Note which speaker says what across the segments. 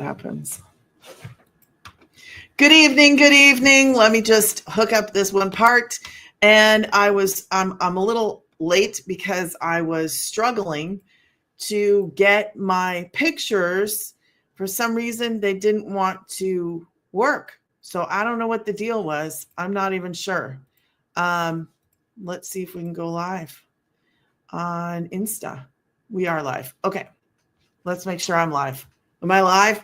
Speaker 1: happens. Good evening. Good evening. Let me just hook up this one part. And I'm a little late because I was struggling to get my pictures. For some reason, they didn't want to work. So I don't know what the deal was. I'm not even sure. Let's see if we can go live on Insta. We are live. Okay. Let's make sure I'm live. Am I live?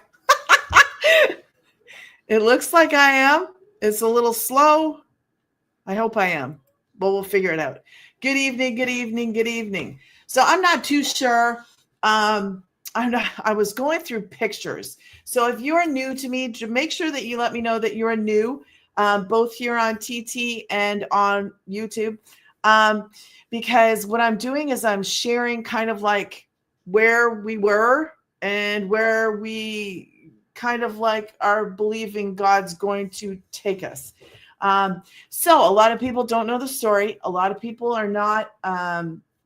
Speaker 1: It looks like I am. It's a little slow. I hope I am, but we'll figure it out. Good evening, good evening, good evening. So I'm not too sure. I was going through pictures. So if you're new to me, make sure that you let me know that you're new, both here on TT and on YouTube. Because what I'm doing is I'm sharing kind of like where we were and where we kind of like are believing God's going to take us. So a lot of people don't know the story. A lot of people are not,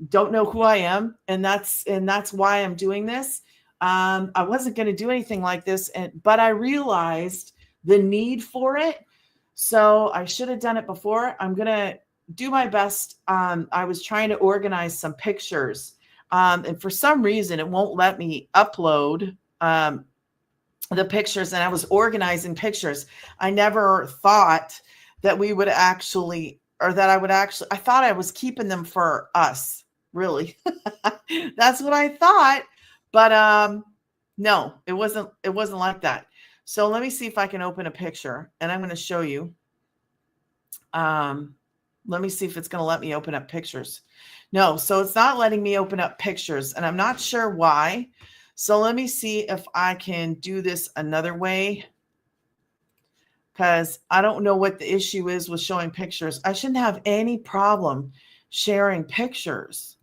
Speaker 1: don't know who I am. And that's why I'm doing this. I wasn't going to do anything like this, but I realized the need for it. So I should have done it before. I'm going to do my best. I was trying to organize some pictures. And for some reason, it won't let me upload, the pictures, and I was organizing pictures. I never thought that we would actually, or that I would actually, I thought I was keeping them for us, really. That's what I thought. But no, it wasn't like that. So let me see if I can open a picture, and I'm going to show you. Let me see if it's going to let me open up pictures. No, so it's not letting me open up pictures, and I'm not sure why. So let me see if I can do this another way, because I don't know what the issue is with showing pictures. I shouldn't have any problem sharing pictures.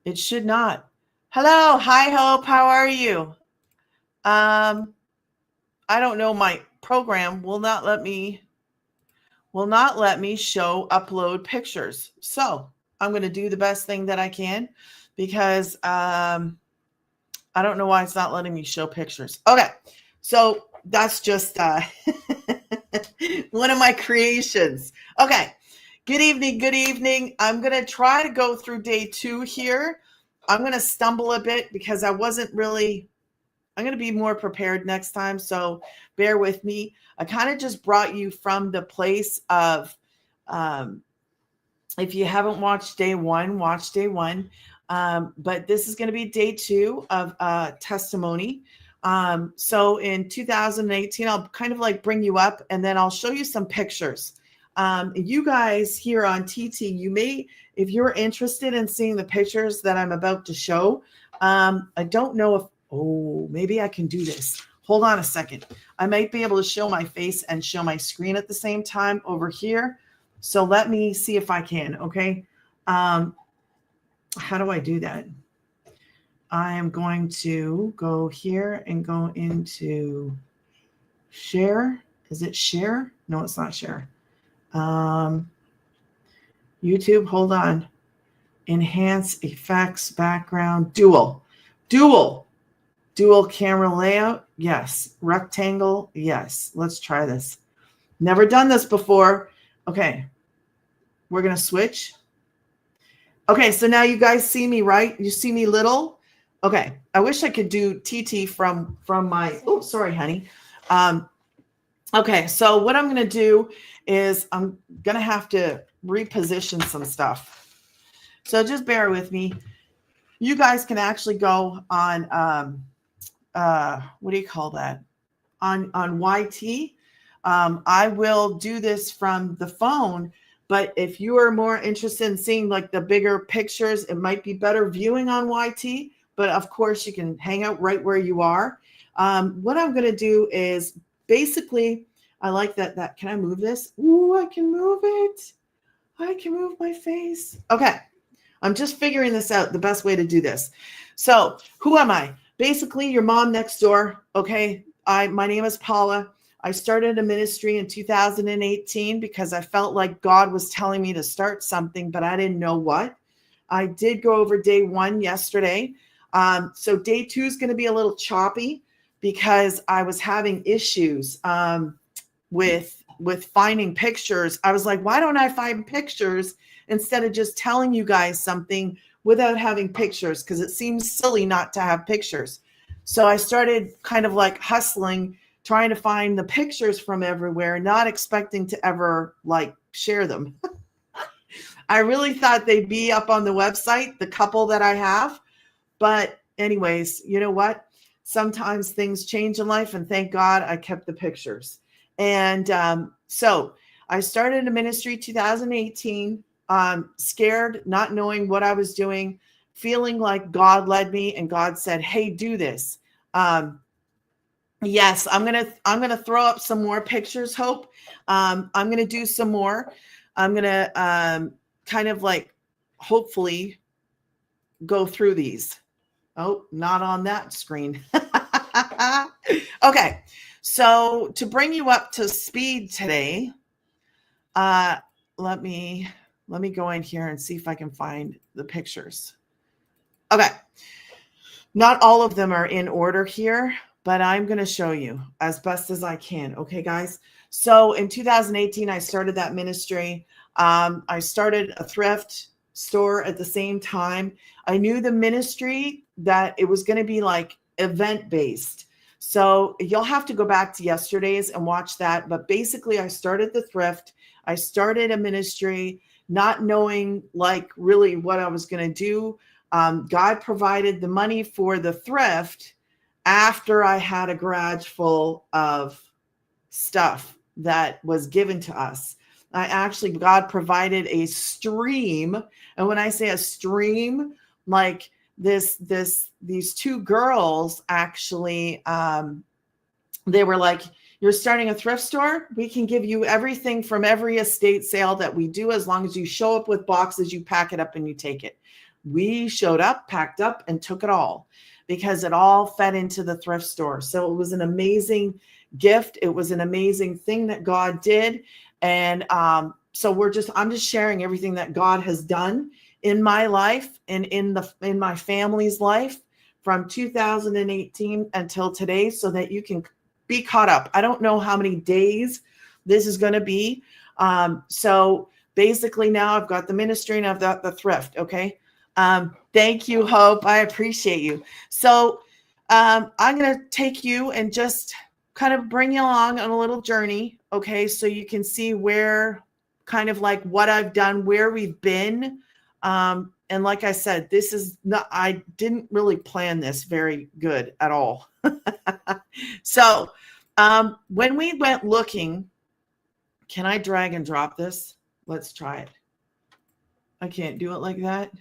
Speaker 1: It should not. Hello. Hi, Hope. How are you? I don't know. My program will not let me show upload pictures. So I'm going to do the best thing that I can, because I don't know why it's not letting me show pictures. Okay. So that's just one of my creations. Okay. Good evening. Good evening. I'm going to try to go through day 2 here. I'm going to stumble a bit because I'm going to be more prepared next time. So bear with me. I kind of just brought you from the place of, if you haven't watched day 1, watch day 1. But this is going to be day 2 of testimony. So in 2018, I'll kind of like bring you up, and then I'll show you some pictures. You guys here on TT, you may, if you're interested in seeing the pictures that I'm about to show, I don't know if, maybe I can do this. Hold on a second. I might be able to show my face and show my screen at the same time over here. So let me see if I can. Okay. How do I do that? I am going to go here and go into share. Is it share? No, it's not share. YouTube, hold on. Enhance effects, background, dual camera layout. Yes. Rectangle. Yes. Let's try this. Never done this before. Okay. We're going to switch. Okay, so now you guys see me, right? You see me little? Okay, I wish I could do TT from my, oh, sorry, honey. Okay, so what I'm going to do is I'm going to have to reposition some stuff. So just bear with me. You guys can actually go on, what do you call that? On YT. I will do this from the phone. But if you are more interested in seeing like the bigger pictures, it might be better viewing on YT. But of course, you can hang out right where you are. What I'm going to do is basically, I like that. Can I move this? Ooh, I can move it. I can move my face. Okay. I'm just figuring this out, the best way to do this. So who am I? Basically, your mom next door. Okay. My name is Paula. I started a ministry in 2018 because I felt like God was telling me to start something, but I didn't know what. I did go over day 1 yesterday. So day 2 is going to be a little choppy because I was having issues with finding pictures. I was like, why don't I find pictures instead of just telling you guys something without having pictures? Because it seems silly not to have pictures. So I started kind of like hustling, trying to find the pictures from everywhere, not expecting to ever like share them. I really thought they'd be up on the website, the couple that I have. But anyways, you know what? Sometimes things change in life, and thank God I kept the pictures. And so I started a ministry 2018, scared, not knowing what I was doing, feeling like God led me and God said, hey, do this. Yes, I'm gonna throw up some more pictures, Hope. I'm gonna do some more. I'm gonna kind of like hopefully go through these. Oh, not on that screen. Okay, so to bring you up to speed today, let me go in here and see if I can find the pictures. Okay, not all of them are in order here, but I'm going to show you as best as I can. Okay, guys. So in 2018, I started that ministry. I started a thrift store at the same time. I knew the ministry that it was going to be like event based. So you'll have to go back to yesterday's and watch that. But basically, I started the thrift. I started a ministry, not knowing like really what I was going to do. God provided the money for the thrift after I had a garage full of stuff that was given to us. God provided a stream. And when I say a stream, like these two girls actually, they were like, you're starting a thrift store. We can give you everything from every estate sale that we do, as long as you show up with boxes, you pack it up and you take it. We showed up, packed up, and took it all because it all fed into the thrift store. So it was an amazing gift. It was an amazing thing that God did. And so I'm just sharing everything that God has done in my life and in my family's life from 2018 until today, so that you can be caught up. I don't know how many days this is going to be. So basically now I've got the ministry and I've got the thrift. Okay. Thank you, Hope. I appreciate you. So I'm going to take you and just kind of bring you along on a little journey. Okay. So you can see where kind of like what I've done, where we've been. And like I said, I didn't really plan this very good at all. So when we went looking, can I drag and drop this? Let's try it. I can't do it like that.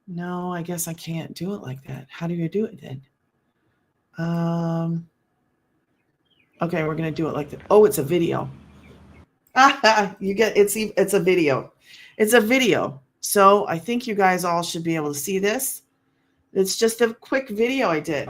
Speaker 1: No, I guess I can't do it like that. How do you do it then? Okay, we're going to do it like that. Oh, it's a video. It's a video. It's a video. So I think you guys all should be able to see this. It's just a quick video I did.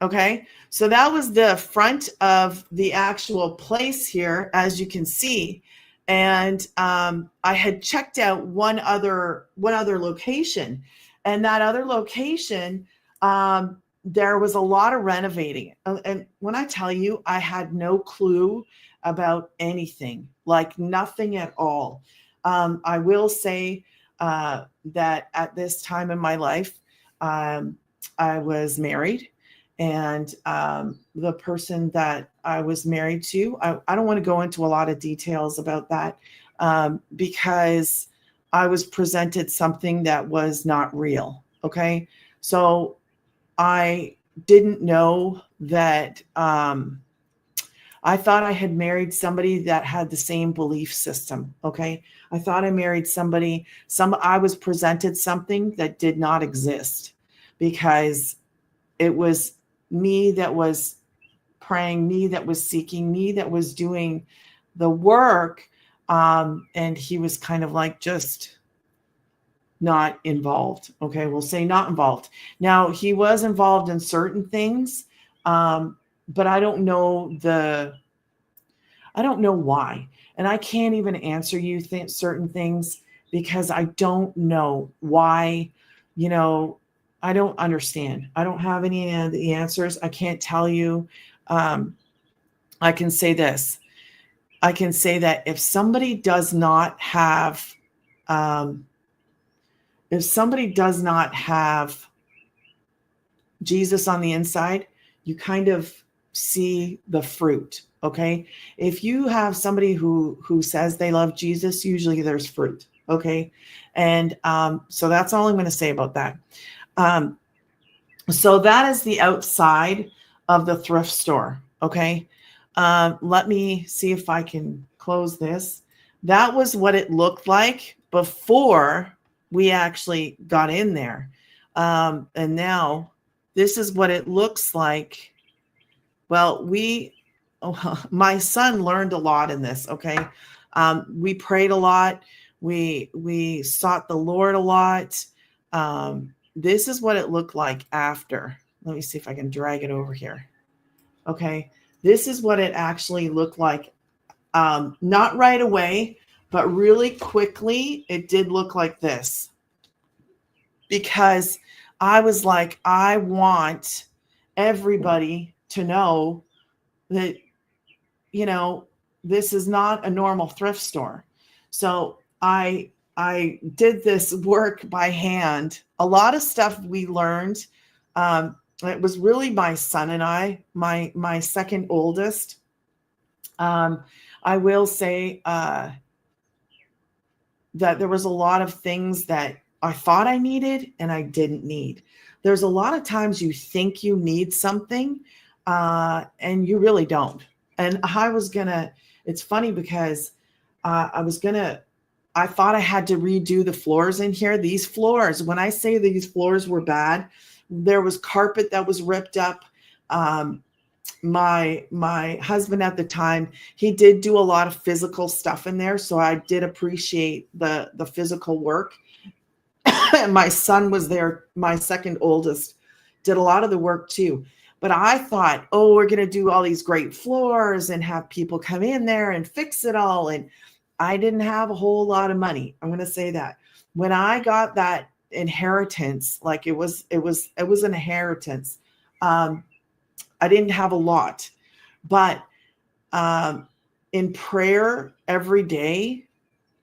Speaker 1: Okay, so that was the front of the actual place here, as you can see. And I had checked out one other location, and that other location, there was a lot of renovating. And when I tell you, I had no clue about anything, like nothing at all. I will say that at this time in my life, I was married. And the person that I was married to, I don't want to go into a lot of details about that because I was presented something that was not real. Okay. So I didn't know that I thought I had married somebody that had the same belief system. Okay. I thought I married I was presented something that did not exist because it was me that was praying, me that was seeking, me that was doing the work. And he was kind of like just not involved. Okay, we'll say not involved. Now, he was involved in certain things, but I don't know why. And I can't even answer you certain things because I don't know why, I don't understand. I don't have any of the answers. I can't tell you. Um, I can say this. I can say that if somebody does not have, um, if somebody does not have Jesus on the inside, you kind of see the fruit. Okay. If you have somebody who says they love Jesus, usually there's fruit. Okay. And so that's all I'm going to say about that. Um, so that is the outside of the thrift store. Okay. Let me see if I can close this. That was what it looked like before we actually got in there. And now this is what it looks like. Well, my son learned a lot in this. Okay. We prayed a lot. We sought the Lord a lot. This is what it looked like after. Let me see if I can drag it over here. Okay. This is what it actually looked like. Not right away, but really quickly, it did look like this. Because I was like, I want everybody to know that, this is not a normal thrift store. So I did this work by hand. A lot of stuff we learned. It was really my son and I, my second oldest. I will say that there was a lot of things that I thought I needed and I didn't need. There's a lot of times you think you need something and you really don't. And it's funny because I thought I had to redo the floors in here. These floors, when I say these floors were bad, there was carpet that was ripped up. My husband at the time, he did do a lot of physical stuff in there. So I did appreciate the physical work. And my son was there. My second oldest did a lot of the work too. But I thought, oh, we're going to do all these great floors and have people come in there and fix it all. And I didn't have a whole lot of money. I'm going to say that. When I got that inheritance, like it was an inheritance. I didn't have a lot, but in prayer every day,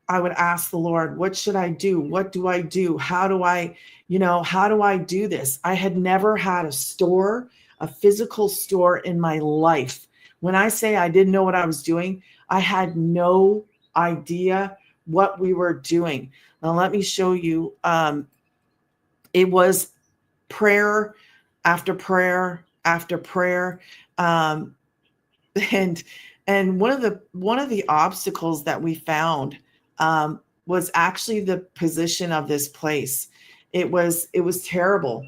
Speaker 1: I would ask the Lord, what should I do? What do I do? How do I do this? I had never had a physical store in my life. When I say I didn't know what I was doing, I had no idea what we were doing. Now, let me show you. It was prayer after prayer after prayer. And one of the obstacles that we found was actually the position of this place. It was terrible.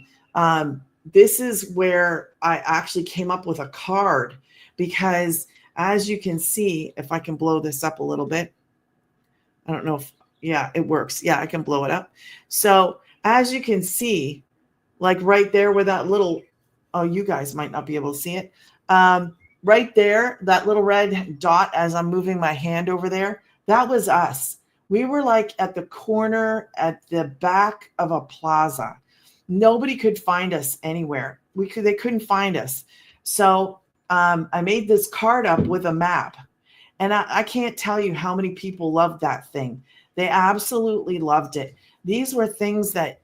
Speaker 1: This is where I actually came up with a card, because as you can see, if I can blow this up a little bit, I don't know if, yeah, it works. Yeah, I can blow it up. So as you can see, like right there where that little, oh, you guys might not be able to see it. Right there, that little red dot as I'm moving my hand over there, that was us. We were like at the corner at the back of a plaza. Nobody could find us anywhere. They couldn't find us. So I made this card up with a map. And I can't tell you how many people loved that thing. They absolutely loved it. These were things that,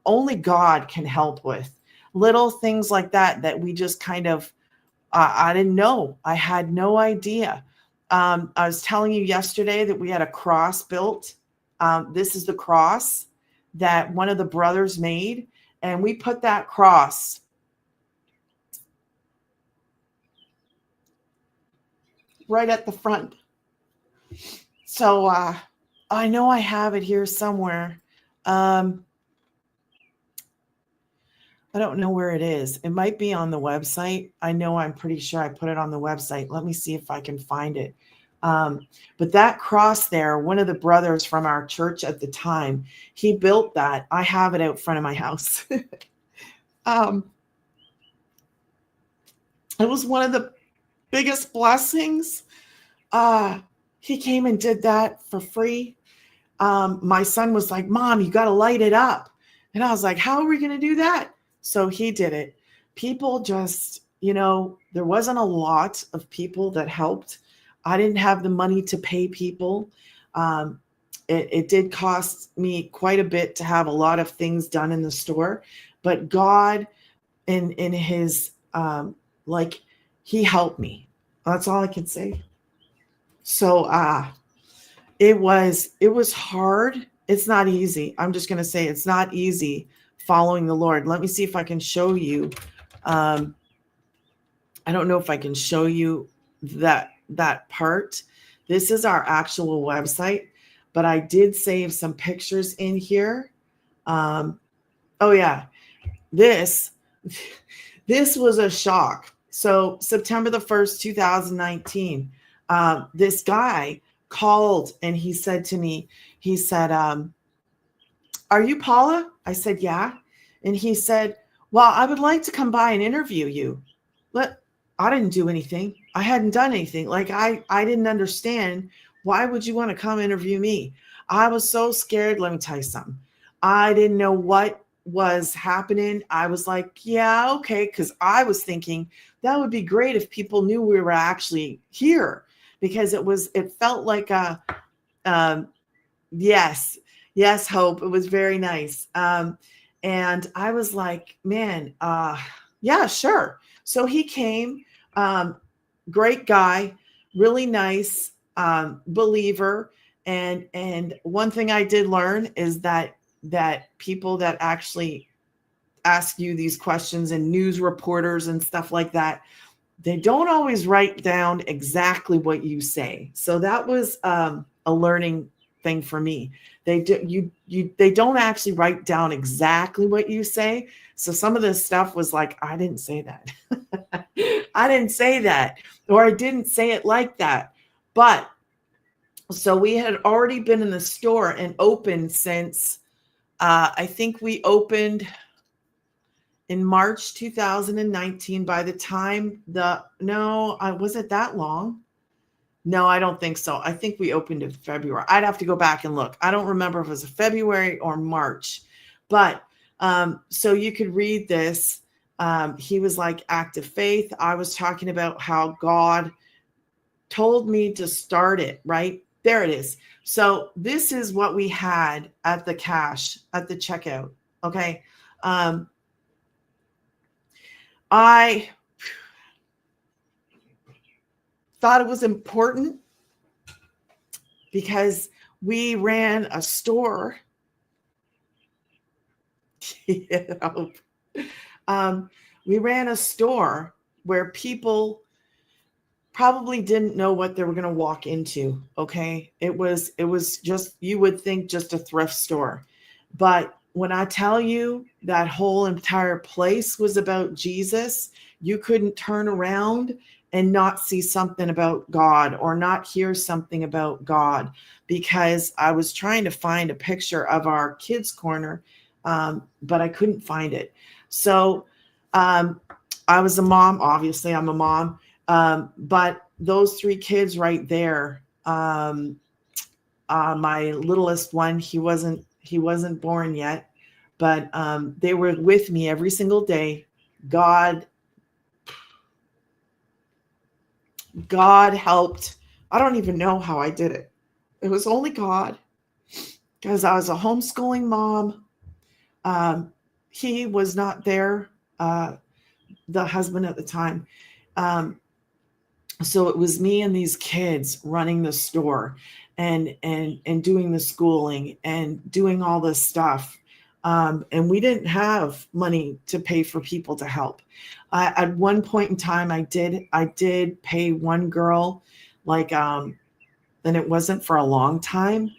Speaker 1: only God can help with. Little things like that we just kind of, I didn't know. I had no idea. I was telling you yesterday that we had a cross built. This is the cross that one of the brothers made. And we put that cross right at the front. So I know I have it here somewhere. I don't know where it is. It might be on the website. I'm pretty sure I put it on the website. Let me see if I can find it. But that cross there, one of the brothers from our church at the time, he built that. I have it out front of my house. It was one of the biggest blessings. He came and did that for free. My son was like, Mom, you got to light it up. And I was like, how are we going to do that? So he did it. People just, there wasn't a lot of people that helped. I didn't have the money to pay people. Um, it did cost me quite a bit to have a lot of things done in the store, but God in his, like, he helped me. That's all I can say. So, it was hard. It's not easy. I'm just going to say it's not easy following the Lord. Let me see if I can show you. Um, I don't know if I can show you that part. This is our actual website, but I did save some pictures in here. Oh yeah, this this was a shock. So September the 1st, 2019, this guy called and he said to me, he said, are you Paula? I said, yeah. And he said, well, I would like to come by and interview you. I didn't do anything. I hadn't done anything. Like I didn't understand. Why would you want to come interview me? I was so scared. Let me tell you something. I didn't know what was happening. I was like, yeah, okay. Cause I was thinking that would be great if people knew we were actually here, because it felt like yes, yes, Hope. It was very nice. And I was like, man, yeah, sure. So he came, great guy, really nice, believer. And one thing I did learn is that people that actually ask you these questions, and news reporters and stuff like that, they don't always write down exactly what you say. So that was a learning thing for me. They don't actually write down exactly what you say. So some of this stuff was like, I didn't say that. I didn't say that, or I didn't say it like that. But so we had already been in the store and opened since I think we opened in March 2019. By the time was it that long? No, I don't think so. I think we opened in February. I'd have to go back and look. I don't remember if it was February or March, but so you could read this. He was like active faith. I was talking about how God told me to start it, right? There it is. So this is what we had at the checkout. Okay. I thought it was important because we ran a store. We ran a store where people probably didn't know what they were going to walk into. Okay. It was just, you would think just a thrift store. But when I tell you that whole entire place was about Jesus, you couldn't turn around and not see something about God or not hear something about God, because I was trying to find a picture of our kids' corner, but I couldn't find it. So I was a mom. Obviously, I'm a mom. But those three kids right there, my littlest one, he wasn't born yet, but they were with me every single day. God helped. I don't even know how I did it. It was only God, because I was a homeschooling mom. He was not there, the husband at the time. So it was me and these kids running the store and doing the schooling and doing all this stuff. And we didn't have money to pay for people to help. At one point in time, I did pay one girl, and it wasn't for a long time.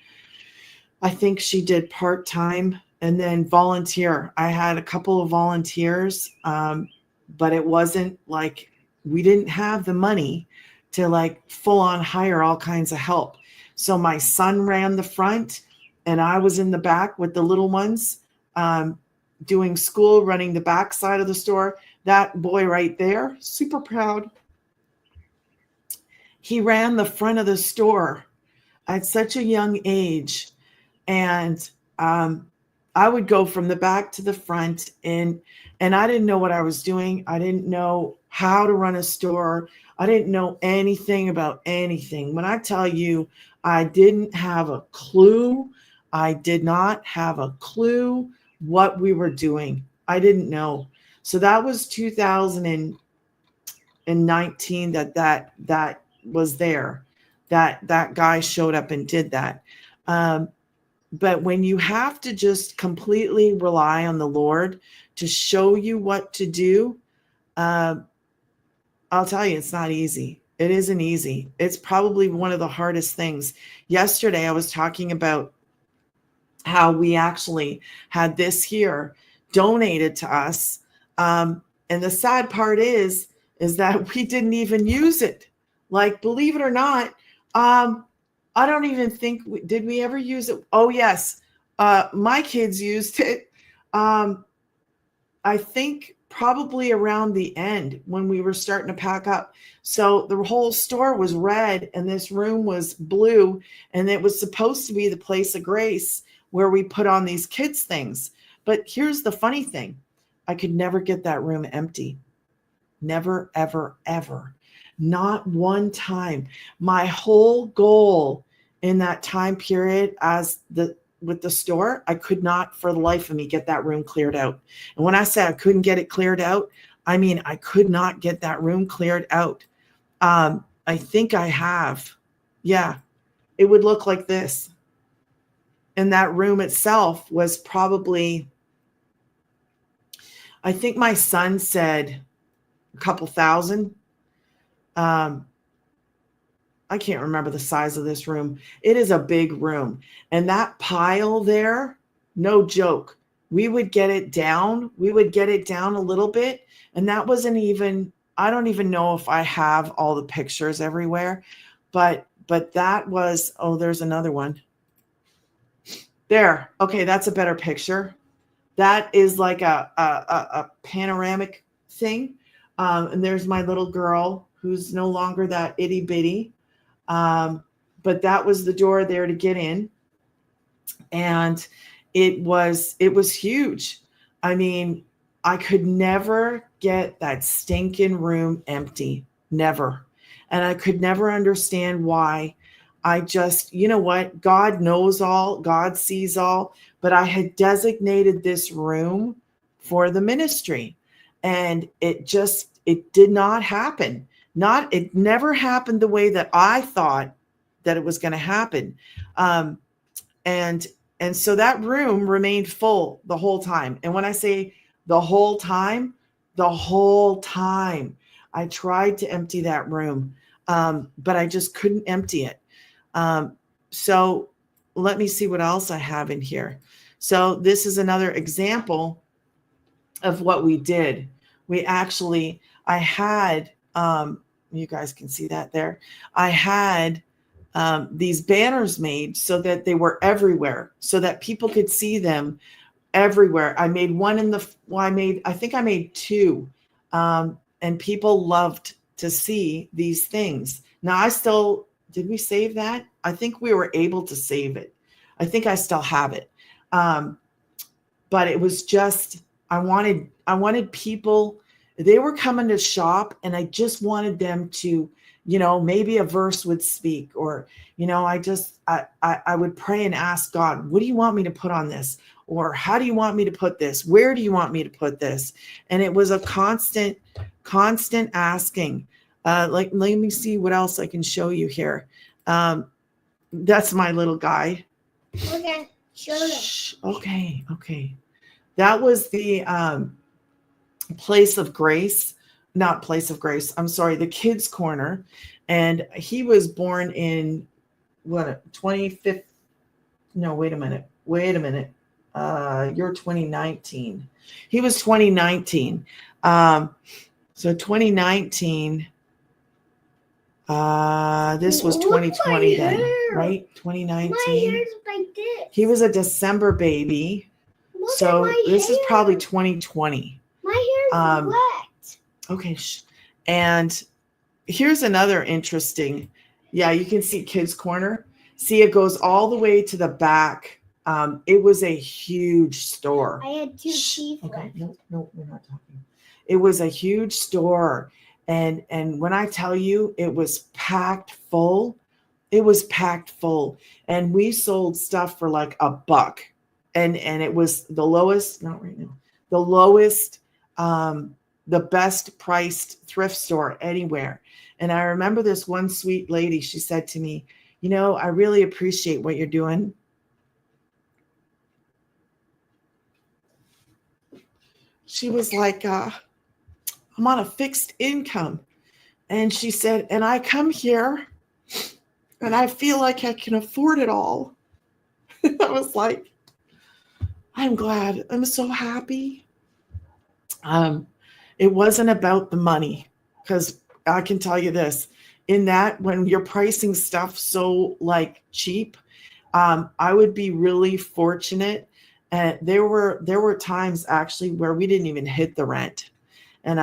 Speaker 1: I think she did part-time and then volunteer. I had a couple of volunteers, but it wasn't like, we didn't have the money to like full on hire all kinds of help. So my son ran the front and I was in the back with the little ones, doing school, running the back side of the store. That boy right there, super proud. He ran the front of the store at such a young age. And I would go from the back to the front, and I didn't know what I was doing. I didn't know how to run a store. I didn't know anything about anything. When I tell you I didn't have a clue, I did not have a clue what we were doing. I didn't know. So that was 2019 that was there. That guy showed up and did that. But when you have to just completely rely on the Lord to show you what to do, I'll tell you, it's not easy. It isn't easy. It's probably one of the hardest things. Yesterday, I was talking about how we actually had this here donated to us. And the sad part is that we didn't even use it. Like, believe it or not, I don't even think did we ever use it? Oh yes, my kids used it. I think probably around the end when we were starting to pack up. So the whole store was red and this room was blue, and it was supposed to be the place of grace where we put on these kids things. But here's the funny thing: I could never get that room empty. Never, ever, ever. Not one time. My whole goal in that time period with the store, I could not for the life of me get that room cleared out. And when I say I couldn't get it cleared out, I mean I could not get that room cleared out. I think I have. Yeah, it would look like this. And that room itself was probably, I think my son said a couple thousand. I can't remember the size of this room. It is a big room. And that pile there, no joke. We would get it down. We would get it down a little bit. And that wasn't even, I don't even know if I have all the pictures everywhere. But that was, oh, there's another one. There. Okay, that's a better picture. That is like a panoramic thing. And there's my little girl who's no longer that itty bitty. But that was the door there to get in. And it was huge. I mean, I could never get that stinking room empty. Never. And I could never understand why. I just, you know what? God knows all, God sees all, but I had designated this room for the ministry, and it did not happen. It never happened the way that I thought that it was going to happen. And so that room remained full the whole time. And when I say the whole time, I tried to empty that room, but I just couldn't empty it. So let me see what else I have in here. So this is another example of what we did. I had, you guys can see that there. I had these banners made so that they were everywhere, so that people could see them everywhere. I made one I think I made two, and people loved to see these things. Now did we save that? I think we were able to save it. I think I still have it. But it was just, I wanted people, they were coming to shop, and I just wanted them to, maybe a verse would speak, or, I would pray and ask God, what do you want me to put on this? Or how do you want me to put this? Where do you want me to put this? And it was a constant asking. Let me see what else I can show you here. That's my little guy.
Speaker 2: Okay, show them.
Speaker 1: Okay. That was the Place of Grace, not Place of Grace. I'm sorry, the Kids Corner. And he was born in 25th? No, wait a minute. You're 2019. He was 2019. So 2019. This was 2020 then, right? 2019.
Speaker 2: My hair's like this.
Speaker 1: He was a December baby. So this is probably 2020.
Speaker 2: My hair's wet.
Speaker 1: Okay. And here's another interesting. Yeah, you can see Kids Corner. See, it goes all the way to the back It was a huge store.
Speaker 2: I had two teeth
Speaker 1: Okay,
Speaker 2: left.
Speaker 1: no, we're not talking. It was a huge store. And when I tell you it was packed full, it was packed full. And we sold stuff for like $1. And it was the lowest, not right now, the lowest, the best priced thrift store anywhere. And I remember this one sweet lady, she said to me, you know, I really appreciate what you're doing. She was like, I'm on a fixed income. And she said, and I come here and I feel like I can afford it all. I was like, I'm glad. I'm so happy. It wasn't about the money, because I can tell you this, in that when you're pricing stuff so like cheap, I would be really fortunate. And there were times actually where we didn't even hit the rent. And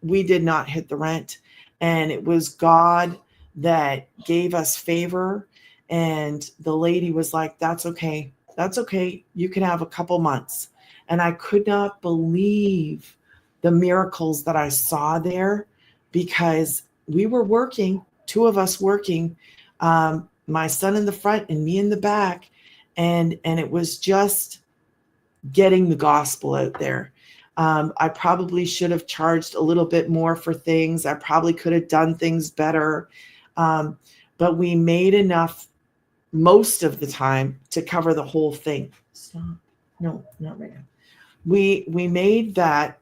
Speaker 1: we did not hit the rent. And it was God that gave us favor. And the lady was like, that's okay. That's okay. You can have a couple months. And I could not believe the miracles that I saw there, because we were working, two of us working, my son in the front and me in the back. And it was just getting the gospel out there. I probably should have charged a little bit more for things. I probably could have done things better. But we made enough most of the time to cover the whole thing. Stop. No, not right now. We made that,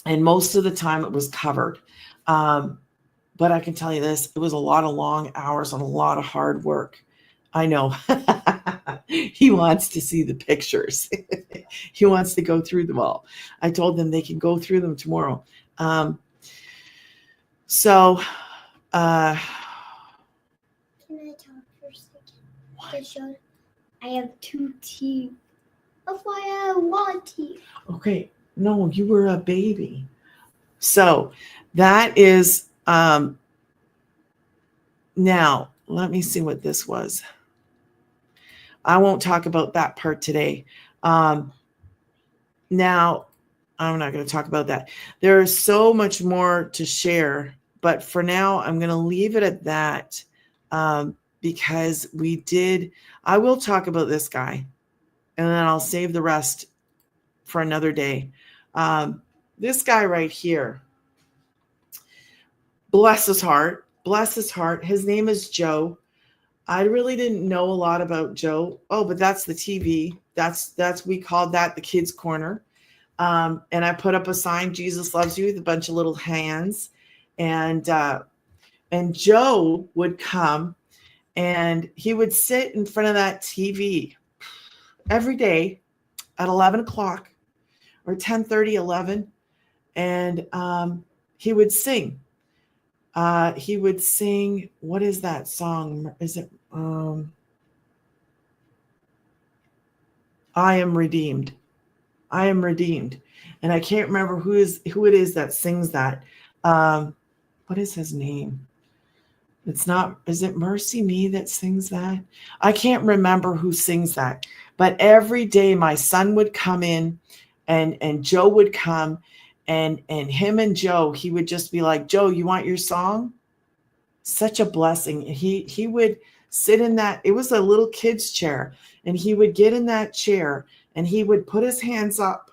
Speaker 1: and most of the time it was covered. But I can tell you this, it was a lot of long hours and a lot of hard work. I know. He wants to see the pictures. He wants to go through them all. I told them they can go through them tomorrow. So
Speaker 2: Can I talk for a second? To show I have two teeth. That's why I have one teeth.
Speaker 1: okay, no, you were a baby. So that is now let me see what this was. I won't talk about that part today. Now I'm not going to talk about that. There is so much more to share, but for now I'm going to leave it at that, because I will talk about this guy, and then I'll save the rest for another day. This guy right here, bless his heart. His name is Joe. I really didn't know a lot about Joe. Oh, but that's the TV. We called that the kids' corner. And I put up a sign, Jesus loves you, with a bunch of little hands. And Joe would come and he would sit in front of that TV every day at 11 o'clock or 10:30, 11. And he would sing. What is that song? Is it I am redeemed. I am redeemed. And I can't remember who it is that sings that. What is his name? Is it Mercy Me that sings that? I can't remember who sings that. But every day my son would come in and Joe would come, and him and Joe, he would just be like, Joe, you want your song? Such a blessing. He would sit in that, it was a little kid's chair, and he would get in that chair and he would put his hands up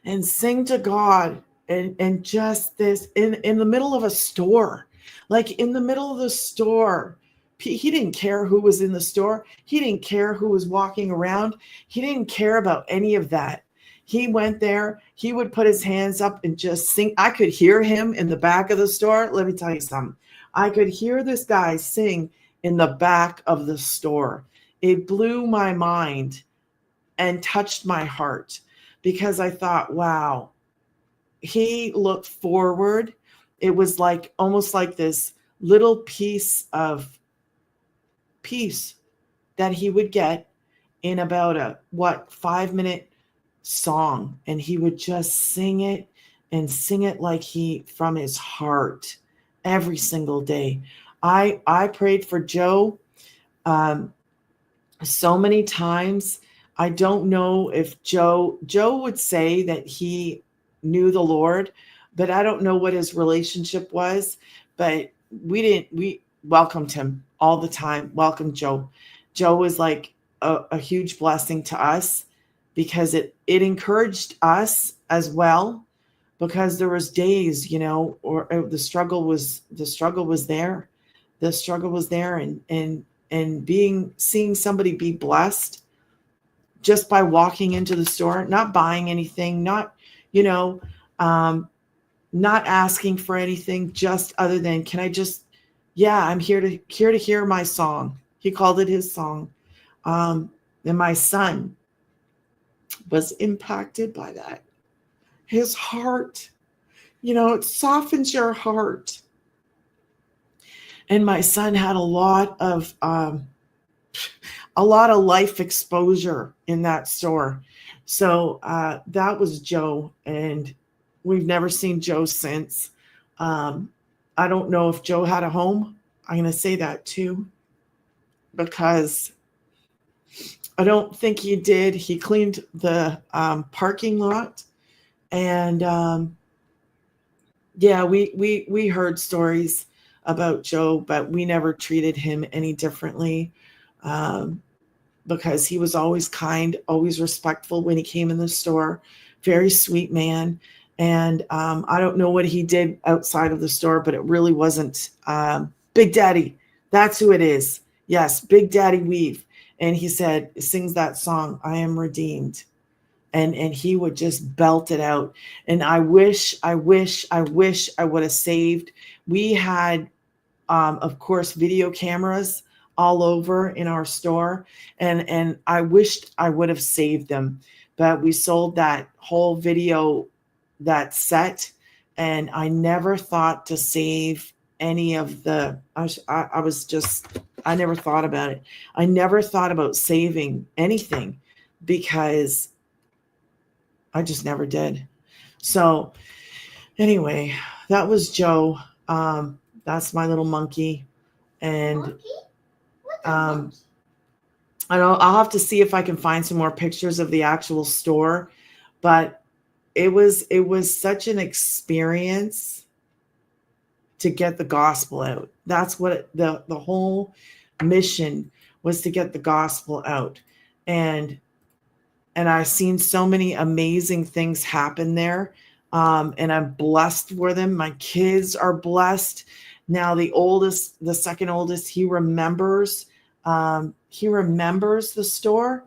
Speaker 1: and sing to God, and just this in the middle of a store, like in the middle of the store. He didn't care who was in the store. He didn't care who was walking around. He didn't care about any of that. He went there, he would put his hands up and just sing. I could hear him in the back of the store. Let me tell you something. I could hear this guy sing in the back of the store. It blew my mind and touched my heart, because I thought, wow, he looked forward. It was like almost like this little piece of peace that he would get in about a 5-minute song, and he would just sing it like from his heart every single day. I prayed for Joe. so many times, I don't know if Joe would say that he knew the Lord, but I don't know what his relationship was. But we welcomed him all the time. Welcome Joe. Joe was like a huge blessing to us because it encouraged us as well, because there was days, or the struggle was there. The struggle was there, and seeing somebody be blessed just by walking into the store, not buying anything, not, you know, um, not asking for anything, just other than, can I just, yeah, I'm here to hear my song. He called it his song. And my son was impacted by that. His heart, it softens your heart. And my son had a lot of life exposure in that store. So that was Joe, and we've never seen Joe since. I don't know if Joe had a home. I'm going to say that too, because I don't think he did. He cleaned the parking lot, and yeah, we heard stories about Joe, but we never treated him any differently. Because he was always kind, always respectful when he came in the store, very sweet man. And I don't know what he did outside of the store, but it really wasn't Big Daddy. That's who it is. Yes, Big Daddy Weave. And he sings that song, I Am Redeemed. And he would just belt it out. And I wish I would have saved. We had, of course, video cameras all over in our store, and I wished I would have saved them, but we sold that whole that set, and I never thought to save any of the. I never thought about it. I never thought about saving anything because I just never did. So anyway, that was Joe. That's my little monkey, and
Speaker 2: Monkey?
Speaker 1: I'll have to see if I can find some more pictures of the actual store, but it was such an experience to get the gospel out. That's what the whole mission was, to get the gospel out. And I've seen so many amazing things happen there. And I'm blessed for them. My kids are blessed. Now the second oldest, he remembers the store,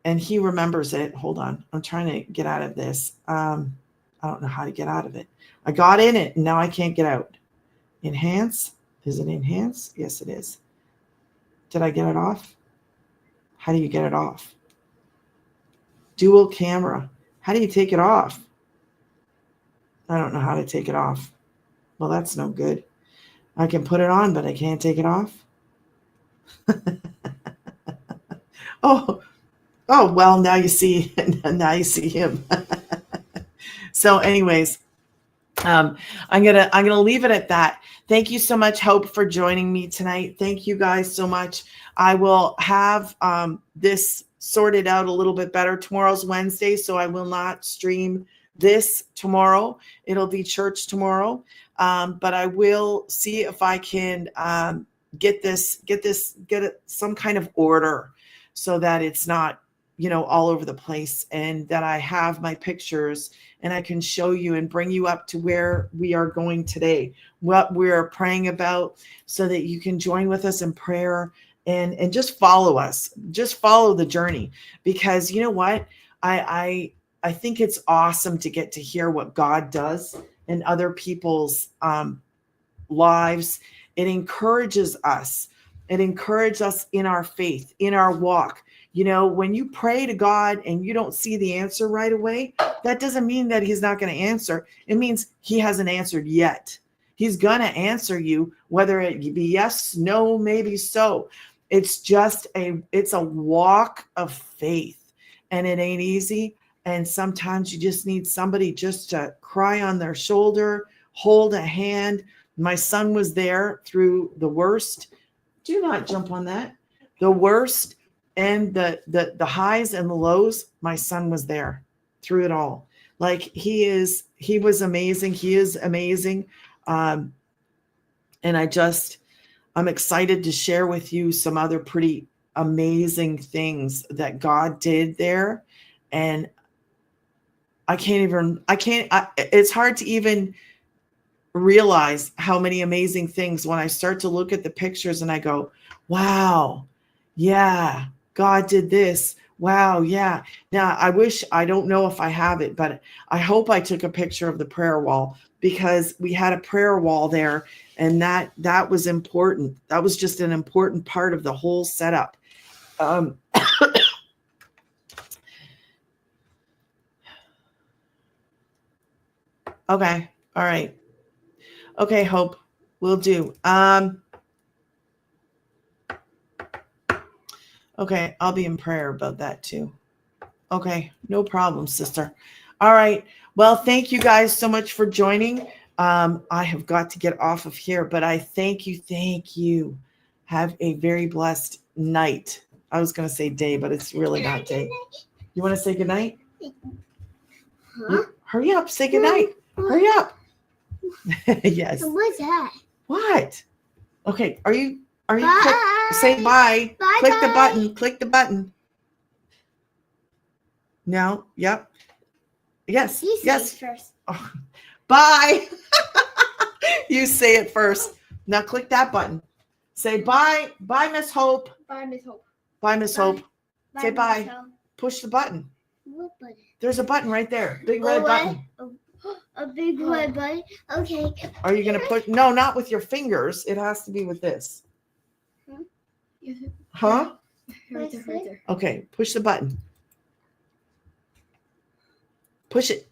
Speaker 1: and he remembers it. Hold on. I'm trying to get out of this. I don't know how to get out of it. I got in it and now I can't get out. Enhance. Is it enhance? Yes, it is. Did I get it off? How do you get it off? Dual camera. How do you take it off? I don't know how to take it off. Well, that's no good. I can put it on, but I can't take it off. Oh, well, now you see him. So anyways, I'm gonna leave it at that. Thank you so much, Hope, for joining me tonight. Thank you guys so much. I will have this sorted out a little bit better. Tomorrow's Wednesday, so I will not stream this tomorrow. It'll be church tomorrow. But I will see if I can get some kind of order, so that it's not, all over the place, and that I have my pictures and I can show you and bring you up to where we are going today, what we're praying about, so that you can join with us in prayer and just follow us, just follow the journey. Because you know what? I think it's awesome to get to hear what God does in other people's lives. It encourages us. It encourages us in our faith, in our walk. When you pray to God and you don't see the answer right away, that doesn't mean that he's not going to answer. It means he hasn't answered yet. He's going to answer you, whether it be yes, no, maybe so. It's a walk of faith, and it ain't easy. And sometimes you just need somebody just to cry on their shoulder, hold a hand. My son was there through the worst. Do not jump on that. The worst and the highs and the lows, my son was there through it all. Like he was amazing. He is amazing. And I'm excited to share with you some other pretty amazing things that God did there. And it's hard to even realize how many amazing things when I start to look at the pictures and I go, wow, yeah, God did this. Wow, yeah. Now I don't know if I have it, but I hope I took a picture of the prayer wall because we had a prayer wall there and that was important. That was just an important part of the whole setup. Okay. All right. Okay, Hope. Will do. Okay, I'll be in prayer about that too. Okay, no problem, sister. All right. Well, thank you guys so much for joining. I have got to get off of here, but I thank you. Have a very blessed night. I was going to say day, but it's really not day. You want to say goodnight?
Speaker 2: Huh?
Speaker 1: Hurry up, say goodnight. Hurry up. Yes.
Speaker 2: What's that?
Speaker 1: What? Okay, are you
Speaker 2: Bye.
Speaker 1: say bye.
Speaker 2: Bye,
Speaker 1: Click the
Speaker 2: bye.
Speaker 1: button. Click the button. No, yep. Yes.
Speaker 2: You say
Speaker 1: Yes.
Speaker 2: it first.
Speaker 1: Oh, bye. You say it first. Now click that button. Say bye. Bye, Miss Hope.
Speaker 2: Bye, Miss Hope.
Speaker 1: Bye, Miss Hope. Say
Speaker 2: Miss
Speaker 1: bye.
Speaker 2: Hope.
Speaker 1: Push the button.
Speaker 2: What button?
Speaker 1: There's a button right there. Big red
Speaker 2: Oh,
Speaker 1: button.
Speaker 2: A big red button? Okay.
Speaker 1: Are you going to push? No, not with your fingers. It has to be with this. Huh?
Speaker 2: Right there.
Speaker 1: Okay. Push the button. Push it.